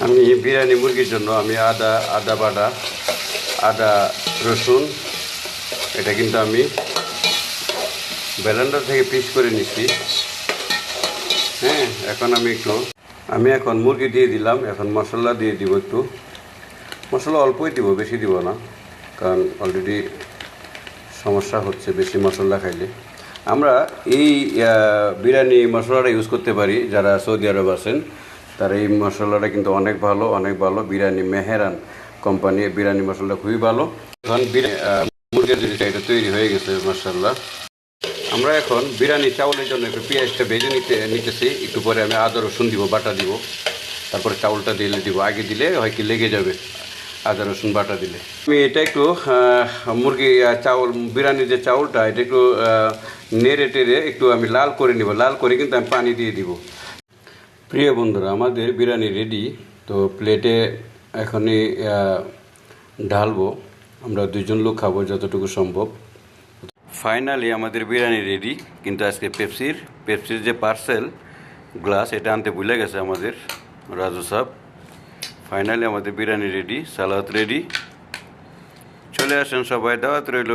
আমি বিরিয়ানি মুরগির জন্য আমি আদা বাটা, আদা রসুন এটা কিন্তু আমি ব্লেন্ডার থেকে পিস করে নিচ্ছি। হ্যাঁ, আমি এখন মুরগি দিয়ে দিলাম। এখন মশলা দিয়ে দিব, একটু মশলা অল্পই দিব, বেশি দিব না, কারণ অলরেডি সমস্যা হচ্ছে বেশি মশলা খাইলে। আমরা এই বিরিয়ানি মশলাটা ইউজ করতে পারি, যারা সৌদি আরব আছেন তারা এই মশলাটা কিন্তু অনেক ভালো। বিরিয়ানি মেহেরান কোম্পানির বিরিয়ানি মশলাটা খুবই ভালো। এখন মুরগির এটা তৈরি হয়ে গেছে মাশাআল্লাহ। আমরা এখন বিরিয়ানি চাউলের জন্য একটু পেঁয়াজটা ভেজে নিতেছি। একটু পরে আমি আদা রসুন দিব, বাটা দিব, তারপরে চাউলটা দিব। আগে দিলে হয় কি লেগে যাবে আদা রসুন বাটা দিলে। আমি এটা একটু মুরগি চাউল বিরিয়ানির যে চাউলটা এটা একটু নেড়ে টেড়ে একটু আমি লাল করে নিব। লাল করে কিন্তু আমি পানি দিয়ে দিব। প্রিয় বন্ধুরা, আমাদের বিরিয়ানি রেডি। তো প্লেটে এখনই ঢালবো। আমরা 2 জন লোক খাবো যতটুকু সম্ভব। ফাইনালি আমাদের বিরিয়ানি রেডি। কিন্তু আজকে পেপসির যে পার্সেল গ্লাস এটা আনতে ভুলে গেছে আমাদের রাজু সাহেব। ফাইনালি আমাদের বিরিয়ানি রেডি, সালাদ রেডি। চলে আসেন সবাই, দাওয়াত রইল।